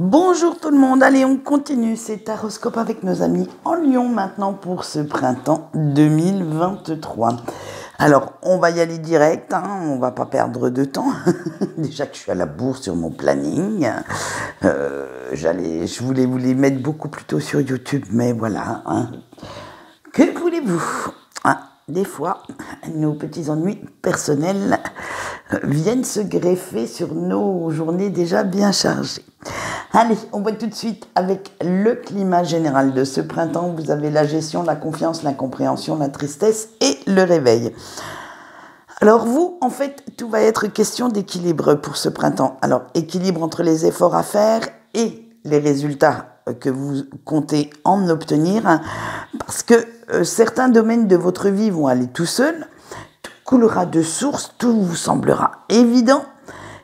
Bonjour tout le monde, allez on continue cet horoscope avec nos amis en Lion maintenant pour ce printemps 2023. Alors on va y aller direct, on va pas perdre de temps. Déjà que je suis à la bourre sur mon planning, je voulais vous les mettre beaucoup plus tôt sur YouTube, mais voilà. Que voulez-vous? Des fois, nos petits ennuis personnels viennent se greffer sur nos journées déjà bien chargées. Allez, on voit tout de suite avec le climat général de ce printemps. Vous avez la gestion, la confiance, l'incompréhension, la tristesse et le réveil. Alors vous, en fait, tout va être question d'équilibre pour ce printemps. Alors, équilibre entre les efforts à faire et les résultats que vous comptez en obtenir, parce que certains domaines de votre vie vont aller tout seuls, tout coulera de source, tout vous semblera évident,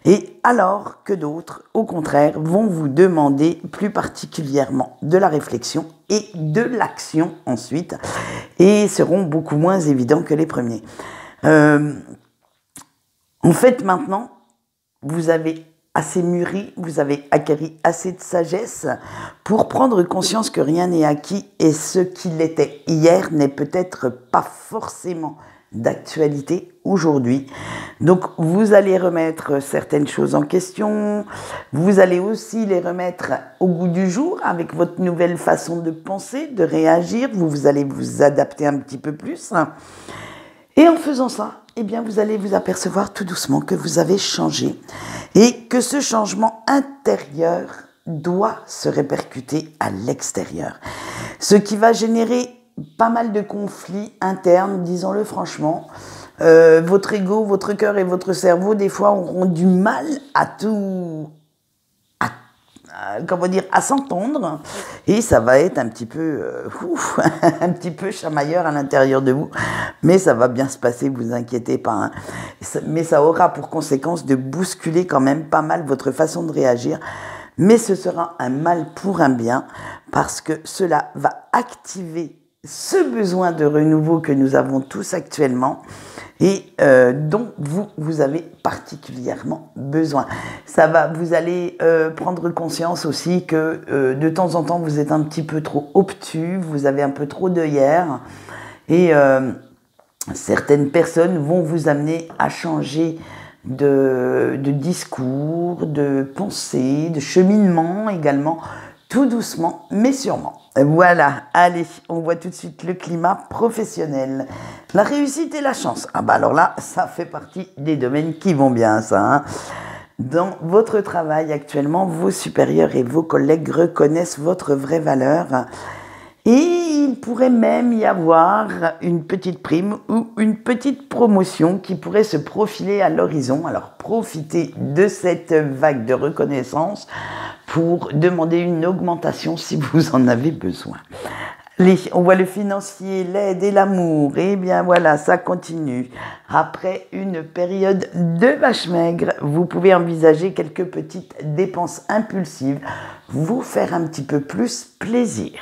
et alors que d'autres, au contraire, vont vous demander plus particulièrement de la réflexion et de l'action ensuite, et seront beaucoup moins évidents que les premiers. En fait, maintenant, vous avez assez mûri, vous avez acquis assez de sagesse pour prendre conscience que rien n'est acquis et ce qu'il était hier n'est peut-être pas forcément d'actualité aujourd'hui. Donc vous allez remettre certaines choses en question, vous allez aussi les remettre au goût du jour avec votre nouvelle façon de penser, de réagir, vous allez vous adapter un petit peu plus. Et en faisant ça, eh bien, vous allez vous apercevoir tout doucement que vous avez changé et que ce changement intérieur doit se répercuter à l'extérieur. Ce qui va générer pas mal de conflits internes, disons-le franchement. Votre ego, votre cœur et votre cerveau, des fois, auront du mal à à s'entendre, et ça va être un petit peu un petit peu chamailleur à l'intérieur de vous, mais ça va bien se passer, vous inquiétez pas, mais ça aura pour conséquence de bousculer quand même pas mal votre façon de réagir, mais ce sera un mal pour un bien, parce que cela va activer ce besoin de renouveau que nous avons tous actuellement et dont vous avez particulièrement besoin. Vous allez prendre conscience aussi que de temps en temps vous êtes un petit peu trop obtus, vous avez un peu trop d'œillères et certaines personnes vont vous amener à changer de discours, de pensée, de cheminement également, tout doucement mais sûrement. Voilà, allez, on voit tout de suite le climat professionnel. La réussite et la chance. Ah bah alors là, ça fait partie des domaines qui vont bien, ça. Dans votre travail actuellement, vos supérieurs et vos collègues reconnaissent votre vraie valeur. Et il pourrait même y avoir une petite prime ou une petite promotion qui pourrait se profiler à l'horizon. Alors profitez de cette vague de reconnaissance pour demander une augmentation si vous en avez besoin. Allez, on voit le financier, l'aide et l'amour. Eh bien voilà, ça continue. Après une période de vache maigre, vous pouvez envisager quelques petites dépenses impulsives, vous faire un petit peu plus plaisir.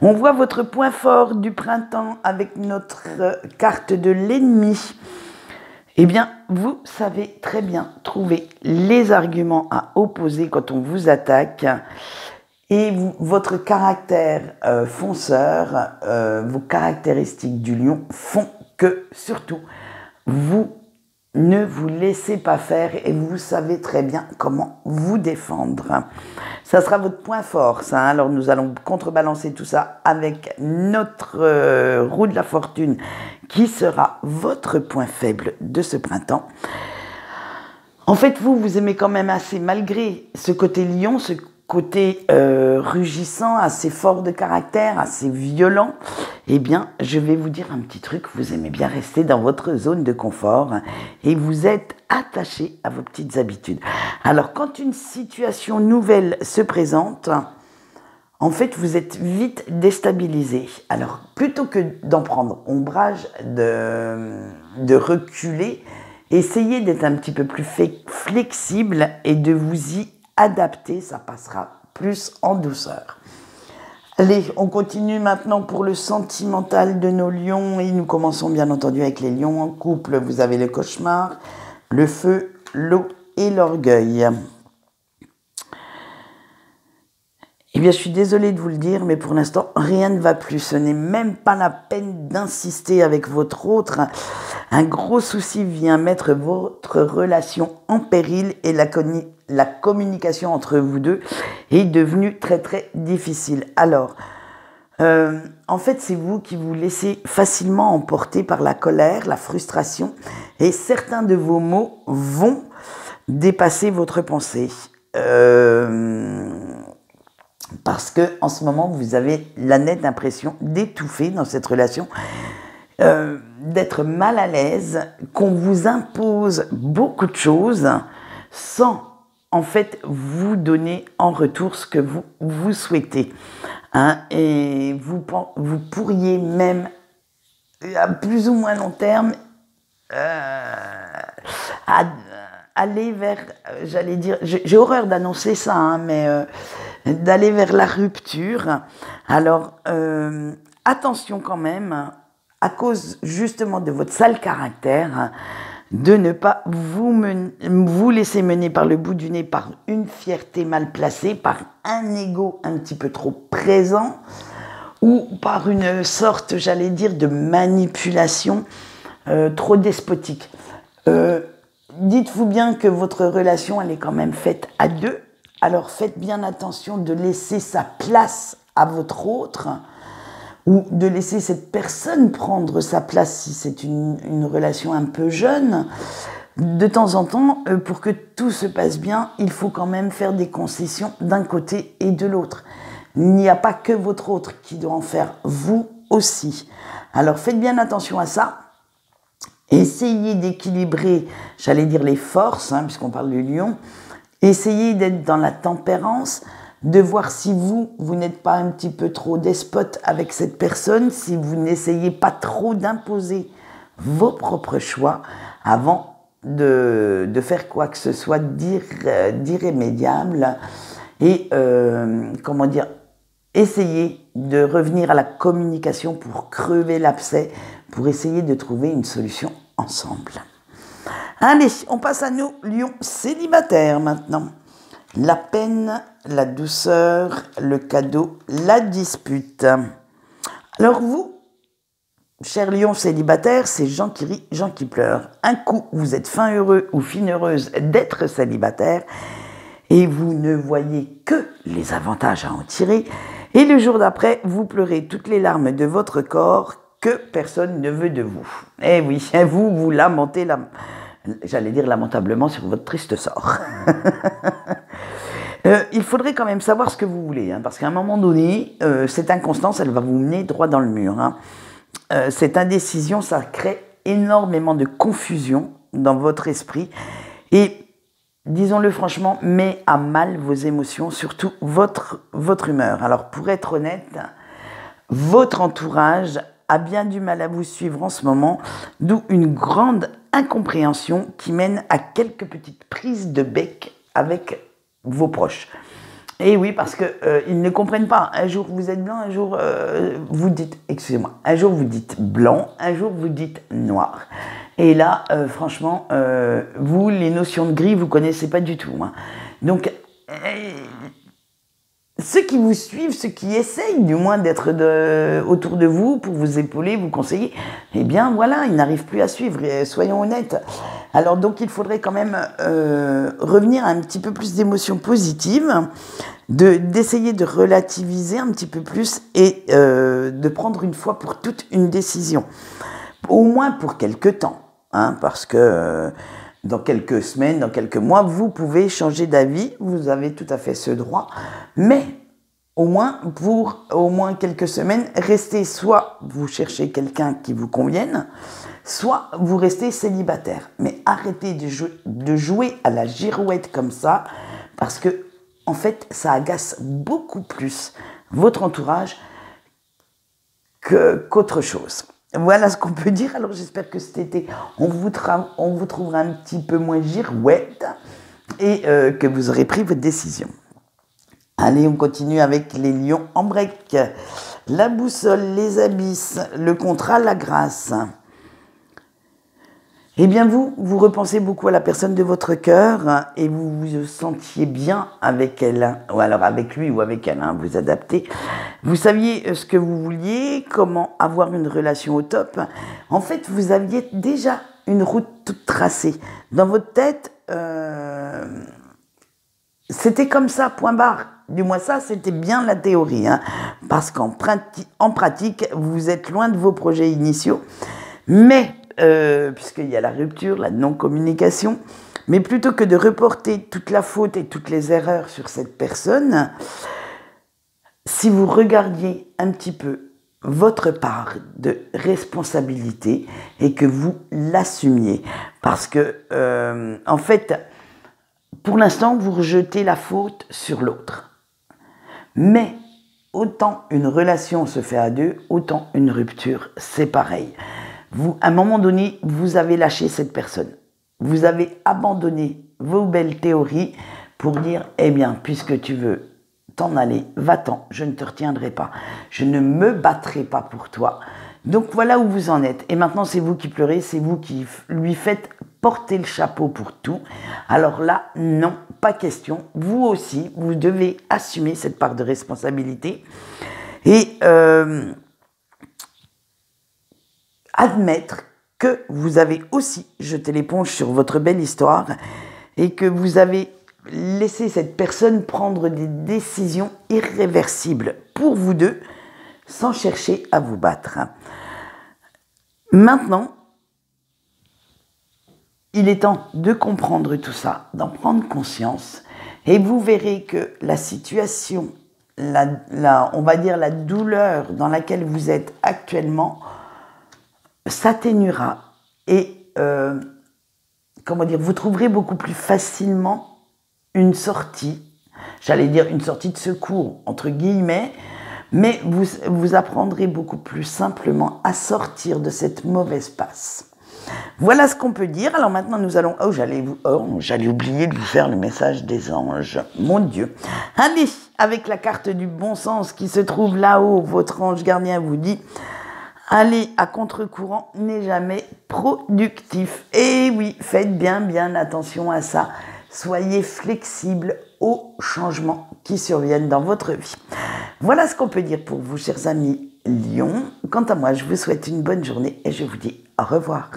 On voit votre point fort du printemps avec notre carte de l'ennemi. Eh bien, vous savez très bien trouver les arguments à opposer quand on vous attaque. Et votre caractère fonceur, vos caractéristiques du lion font que, surtout, vous ne vous laissez pas faire et vous savez très bien comment vous défendre. Ça sera votre point fort, ça. Alors nous allons contrebalancer tout ça avec notre roue de la fortune qui sera votre point faible de ce printemps. En fait, vous aimez quand même assez, malgré ce côté lion, ce côté rugissant, assez fort de caractère, assez violent, eh bien, je vais vous dire un petit truc, vous aimez bien rester dans votre zone de confort et vous êtes attaché à vos petites habitudes. Alors, quand une situation nouvelle se présente, en fait, vous êtes vite déstabilisé. Alors, plutôt que d'en prendre ombrage, de reculer, essayez d'être un petit peu plus flexible et de vous y adapter, ça passera plus en douceur. Allez, on continue maintenant pour le sentimental de nos lions et nous commençons bien entendu avec les lions en couple. Vous avez le cauchemar, le feu, l'eau et l'orgueil. Eh bien, je suis désolée de vous le dire, mais pour l'instant, rien ne va plus. Ce n'est même pas la peine d'insister avec votre autre. Un gros souci vient mettre votre relation en péril et la communication entre vous deux est devenue très très difficile. Alors, en fait, c'est vous qui vous laissez facilement emporter par la colère, la frustration, et certains de vos mots vont dépasser votre pensée. Parce que en ce moment, vous avez la nette impression d'étouffer dans cette relation, d'être mal à l'aise, qu'on vous impose beaucoup de choses sans en fait vous donner en retour ce que vous souhaitez. Hein, et vous pourriez même, à plus ou moins long terme, aller vers, j'allais dire, j'ai horreur d'annoncer ça, hein, mais d'aller vers la rupture. Alors, attention quand même, à cause justement de votre sale caractère, de ne pas vous laisser mener par le bout du nez par une fierté mal placée, par un ego un petit peu trop présent, ou par une sorte, j'allais dire, de manipulation trop despotique. Dites-vous bien que votre relation, elle est quand même faite à deux, alors faites bien attention de laisser sa place à votre autre, ou de laisser cette personne prendre sa place si c'est une relation un peu jeune. De temps en temps, pour que tout se passe bien, il faut quand même faire des concessions d'un côté et de l'autre. Il n'y a pas que votre autre qui doit en faire, vous aussi. Alors faites bien attention à ça. Essayez d'équilibrer, j'allais dire les forces, hein, puisqu'on parle du lion. Essayez d'être dans la tempérance, de voir si vous n'êtes pas un petit peu trop despote avec cette personne, si vous n'essayez pas trop d'imposer vos propres choix avant de faire quoi que ce soit d'irrémédiable. Et, comment dire, essayez de revenir à la communication pour crever l'abcès, pour essayer de trouver une solution ensemble. Allez, on passe à nos lions célibataires maintenant. La peine, la douceur, le cadeau, la dispute. Alors vous, chers lions célibataires, c'est gens qui rient, gens qui pleurent. Un coup, vous êtes fin heureux ou fine heureuse d'être célibataire et vous ne voyez que les avantages à en tirer. Et le jour d'après, vous pleurez toutes les larmes de votre corps que personne ne veut de vous. Eh oui, vous lamentez, j'allais dire lamentablement, sur votre triste sort. Il faudrait quand même savoir ce que vous voulez, hein, parce qu'à un moment donné, cette inconstance, elle va vous mener droit dans le mur. Hein. Cette indécision, ça crée énormément de confusion dans votre esprit et, disons-le franchement, met à mal vos émotions, surtout votre humeur. Alors, pour être honnête, votre entourage a bien du mal à vous suivre en ce moment, d'où une grande incompréhension qui mène à quelques petites prises de bec avec vos proches. Et oui, parce que ils ne comprennent pas. Un jour vous êtes blanc, un jour vous dites, excusez-moi, un jour vous dites blanc, un jour vous dites noir. Et là, franchement, vous, les notions de gris, vous connaissez pas du tout. Hein. Donc, ceux qui vous suivent, ceux qui essayent du moins d'être autour de vous pour vous épauler, vous conseiller, eh bien voilà, ils n'arrivent plus à suivre, soyons honnêtes. Alors donc il faudrait quand même revenir à un petit peu plus d'émotions positives, d'essayer de relativiser un petit peu plus et de prendre une fois pour toutes une décision. Au moins pour quelques temps, hein, parce que dans quelques semaines, dans quelques mois, vous pouvez changer d'avis, vous avez tout à fait ce droit, mais au moins pour au moins quelques semaines, restez, soit vous cherchez quelqu'un qui vous convienne, soit vous restez célibataire. Mais arrêtez de jouer à la girouette comme ça, parce que en fait, ça agace beaucoup plus votre entourage qu'autre chose. Voilà ce qu'on peut dire. Alors j'espère que cet été, on vous trouvera un petit peu moins girouette et que vous aurez pris votre décision. Allez, on continue avec les lions en break. La boussole, les abysses, le contrat, la grâce. Eh bien vous repensez beaucoup à la personne de votre cœur et vous vous sentiez bien avec elle, ou alors avec lui ou avec elle, vous adaptez. Vous saviez ce que vous vouliez, comment avoir une relation au top. En fait, vous aviez déjà une route toute tracée. Dans votre tête, c'était comme ça, point barre. Du moins ça, c'était bien la théorie. Parce qu'en pratique, vous êtes loin de vos projets initiaux. Mais, puisqu'il y a la rupture, la non-communication, mais plutôt que de reporter toute la faute et toutes les erreurs sur cette personne, si vous regardiez un petit peu votre part de responsabilité et que vous l'assumiez, parce que, en fait, pour l'instant, vous rejetez la faute sur l'autre. Mais autant une relation se fait à deux, autant une rupture, c'est pareil. À un moment donné, vous avez lâché cette personne. Vous avez abandonné vos belles théories pour dire, eh bien, puisque tu veux t'en aller, va-t'en, je ne te retiendrai pas. Je ne me battrai pas pour toi. Donc voilà où vous en êtes. Et maintenant, c'est vous qui pleurez, c'est vous qui lui faites porter le chapeau pour tout. Alors là, non, pas question. Vous aussi, vous devez assumer cette part de responsabilité. Et admettre que vous avez aussi jeté l'éponge sur votre belle histoire et que vous avez laissé cette personne prendre des décisions irréversibles pour vous deux sans chercher à vous battre. Maintenant, il est temps de comprendre tout ça, d'en prendre conscience et vous verrez que la situation, on va dire la douleur dans laquelle vous êtes actuellement s'atténuera et vous trouverez beaucoup plus facilement une sortie, j'allais dire une sortie de secours entre guillemets, mais vous apprendrez beaucoup plus simplement à sortir de cette mauvaise passe. Voilà ce qu'on peut dire. Alors maintenant nous allons... j'allais oublier de vous faire le message des anges. Mon Dieu. Allez, avec la carte du bon sens qui se trouve là-haut, votre ange gardien vous dit... Aller à contre-courant n'est jamais productif. Et oui, faites bien attention à ça. Soyez flexible aux changements qui surviennent dans votre vie. Voilà ce qu'on peut dire pour vous, chers amis Lions. Quant à moi, je vous souhaite une bonne journée et je vous dis au revoir.